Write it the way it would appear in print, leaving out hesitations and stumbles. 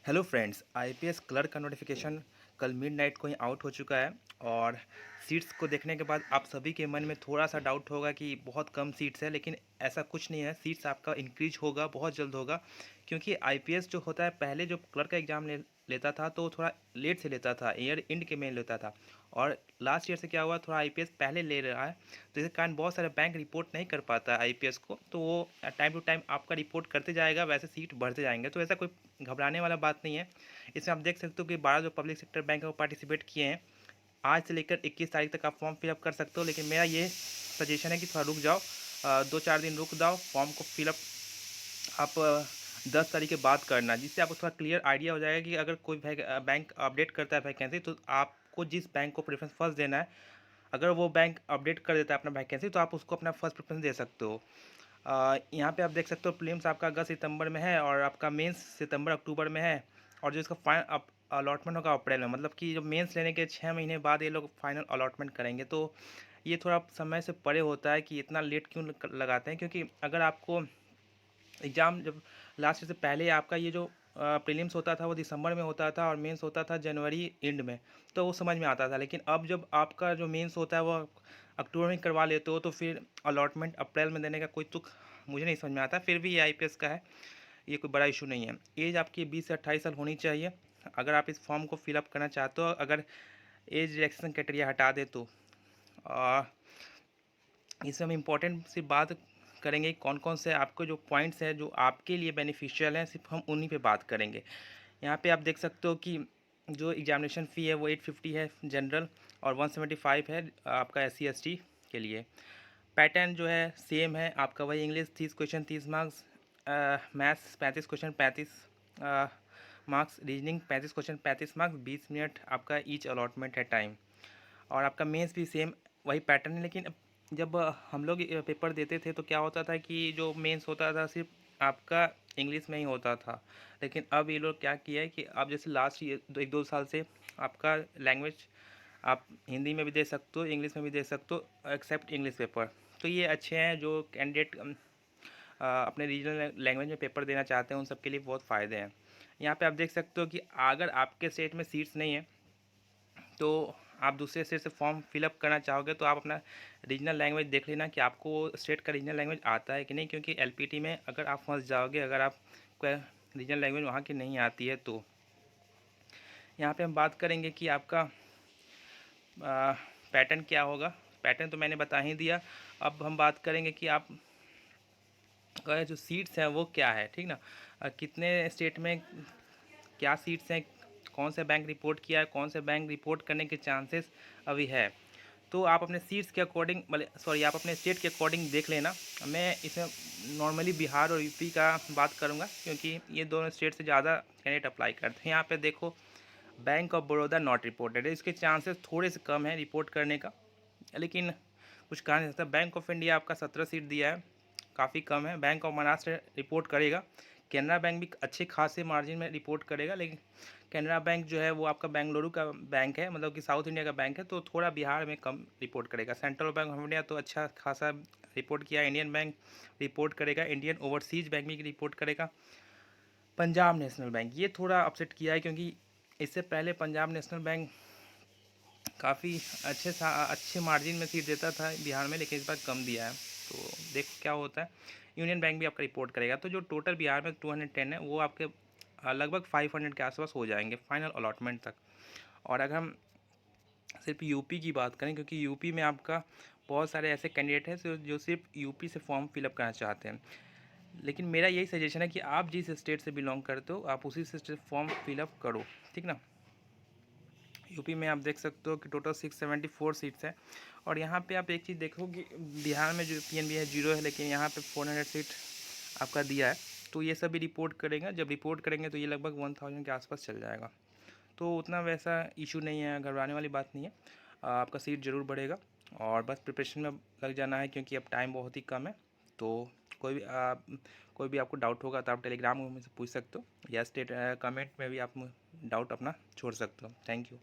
Hello friends, IPS clerk का notification कल midnight को ही आउट हो चुका है। और सीट्स को देखने के बाद आप सभी के मन में थोड़ा सा डाउट होगा कि बहुत कम सीट्स है, लेकिन ऐसा कुछ नहीं है। सीट्स आपका इंक्रीज होगा, बहुत जल्द होगा। क्योंकि आईपीएस जो होता है, पहले जो क्लर्क का एग्ज़ाम लेता था तो थोड़ा लेट से लेता था, ईयर एंड के में लेता था। और लास्ट ईयर से क्या हुआ, थोड़ा आईपीएस पहले ले रहा है, तो इसके कारण बहुत सारे बैंक रिपोर्ट नहीं कर पाता है आईपीएस को, तो वो टाइम टू टाइम आपका रिपोर्ट करते जाएगा, वैसे सीट बढ़ते जाएंगे। तो ऐसा कोई घबराने वाला बात नहीं है। इसमें आप देख सकते हो कि 12 जो पब्लिक सेक्टर बैंक है वो पार्टिसिपेट किए हैं। आज से लेकर 21 तारीख तक आप फॉर्म फिलअप कर सकते हो, लेकिन मेरा ये सजेशन है कि थोड़ा रुक जाओ, 2-4 दिन रुक जाओ। फॉर्म को फिलअप आप 10 तारीख के बाद करना, जिससे आपको थोड़ा क्लियर आइडिया हो जाएगा कि अगर कोई बैंक अपडेट करता है वैकेंसी, तो आपको जिस बैंक को प्रेफरेंस फर्स्ट देना है, अगर वो बैंक अपडेट कर देता है अपना वैकेंसी, तो आप उसको अपना फर्स्ट प्रेफरेंस दे सकते हो। यहाँ पे आप देख सकते हो प्रीलिम्स आपका अगस्त सितंबर में है, और आपका मेंस सितंबर अक्टूबर में है। और जो इसका फाइनल अलॉटमेंट होगा अप्रैल में, मतलब कि जब मेंस लेने के 6 महीने बाद ये लोग फाइनल अलॉटमेंट करेंगे। तो ये थोड़ा समय से परे होता है कि इतना लेट क्यों लगाते हैं, क्योंकि अगर आपको एग्ज़ाम जब लास्ट से पहले आपका ये जो प्रीलिम्स होता था वो दिसंबर में होता था, और मेंस होता था जनवरी एंड में, तो वो समझ में आता था। लेकिन अब जब आपका जो मेंस होता है वो अक्टूबर में करवा लेते हो, तो फिर अलॉटमेंट अप्रैल में देने का कोई तुक मुझे नहीं समझ में आता। फिर भी ये आईपीएस का है, ये कोई बड़ा इशू नहीं है। एज आपकी 20 से 28 साल होनी चाहिए अगर आप इस फॉर्म को फिलअप करना चाहते हो। अगर एज रिलैक्सेशन क्राइटेरिया हटा दे तो इसमें हम इम्पोर्टेंट सी बात करेंगे, कौन कौन से आपको जो पॉइंट्स हैं जो आपके लिए बेनिफिशियल हैं, सिर्फ हम उन्हीं पे बात करेंगे। यहाँ पे आप देख सकते हो कि जो एग्जामिनेशन फ़ी है वो 850 है जनरल, और 175 है आपका SC ST के लिए। पैटर्न जो है सेम है आपका, वही English 30 question 30 marks, maths 35 question 35 marks, reasoning 35 question 35 marks, 20 minute आपका ईच अलॉटमेंट है टाइम। और आपका मेंस भी सेम वही पैटर्न है। लेकिन जब हम लोग पेपर देते थे तो क्या होता था कि जो मेंस होता था सिर्फ आपका इंग्लिश में ही होता था। लेकिन अब ये लोग क्या किया है कि अब जैसे लास्ट ये 1-2 साल से आपका लैंग्वेज आप हिंदी में भी दे सकते हो, इंग्लिश में भी दे सकते हो, एक्सेप्ट इंग्लिश पेपर। तो ये अच्छे हैं, जो कैंडिडेट अपने रीजनल लैंग्वेज में पेपर देना चाहते हैं उन सब के लिए बहुत फ़ायदे हैं। यहाँ पे आप देख सकते हो कि अगर आपके स्टेट में सीट्स नहीं है, तो आप दूसरे स्टेट से फॉर्म फिलअप करना चाहोगे, तो आप अपना रीजनल लैंग्वेज देख लेना कि आपको स्टेट का रीजनल लैंग्वेज आता है कि नहीं। क्योंकि एलपीटी में अगर आप फंस जाओगे, अगर आप रीजनल लैंग्वेज वहाँ की नहीं आती है। तो यहाँ पे हम बात करेंगे कि आपका पैटर्न क्या होगा। पैटर्न तो मैंने बता ही दिया। अब हम बात करेंगे कि आप का जो सीट्स हैं वो क्या है, ठीक ना। कितने स्टेट में क्या सीट्स हैं, कौन से बैंक रिपोर्ट किया है, कौन से बैंक रिपोर्ट करने के चांसेस अभी है। तो आप अपने सीट्स के अकॉर्डिंग, सॉरी, आप अपने स्टेट के अकॉर्डिंग देख लेना। मैं इसमें नॉर्मली बिहार और यूपी का बात करूंगा, क्योंकि ये दोनों स्टेट से ज़्यादा कैंडिडेट अप्लाई करते हैं। यहाँ पे देखो, bank of Baroda not reported है, इसके चांसेस थोड़े से कम है रिपोर्ट करने का, लेकिन कुछ कहा नहीं सकता। बैंक ऑफ इंडिया आपका 17 सीट दिया है, काफ़ी कम है। बैंक ऑफ महाराष्ट्र रिपोर्ट करेगा। कैनरा बैंक भी अच्छे खासे मार्जिन में रिपोर्ट करेगा, लेकिन कैनरा बैंक जो है वो आपका बेंगलुरु का बैंक है, मतलब कि साउथ इंडिया का बैंक है, तो थोड़ा बिहार में कम रिपोर्ट करेगा। सेंट्रल बैंक ऑफ इंडिया तो अच्छा खासा रिपोर्ट किया। इंडियन बैंक रिपोर्ट करेगा, इंडियन ओवरसीज बैंक भी रिपोर्ट करेगा। पंजाब नेशनल बैंक ये थोड़ा अपसेट किया है, क्योंकि इससे पहले पंजाब नेशनल बैंक काफ़ी अच्छे मार्जिन में सीट देता था बिहार में, लेकिन इस बार कम दिया है। तो देखो क्या होता है। यूनियन बैंक भी आपका रिपोर्ट करेगा। तो जो टोटल बिहार में 210 है, वो आपके लगभग 500 के आसपास हो जाएंगे फाइनल अलॉटमेंट तक। और अगर हम सिर्फ यूपी की बात करें, क्योंकि यूपी में आपका बहुत सारे ऐसे कैंडिडेट हैं जो सिर्फ यूपी से फॉर्म फिलअप करना चाहते हैं। लेकिन मेरा यही सजेशन है कि आप जिस स्टेट से बिलोंग करते हो आप उसी से फॉर्म फिलअप करो, ठीक ना। यूपी में आप देख सकते हो कि टोटल 674 सीट्स हैं। और यहाँ पे आप एक चीज़ देखो कि बिहार में जो पीएनबी है 0 है, लेकिन यहाँ पे 400 सीट आपका दिया है। तो ये सब भी रिपोर्ट करेंगे। जब रिपोर्ट करेंगे तो ये लगभग 1000 के आसपास चल जाएगा। तो उतना वैसा इशू नहीं है, घबराने वाली बात नहीं है। आपका सीट ज़रूर बढ़ेगा, और बस प्रिपरेशन में लग जाना है, क्योंकि अब टाइम बहुत ही कम है। तो कोई भी आपको डाउट होगा तो आप टेलीग्राम में से पूछ सकते हो, या स्टेट कमेंट में भी आप डाउट अपना छोड़ सकते हो। Thank you.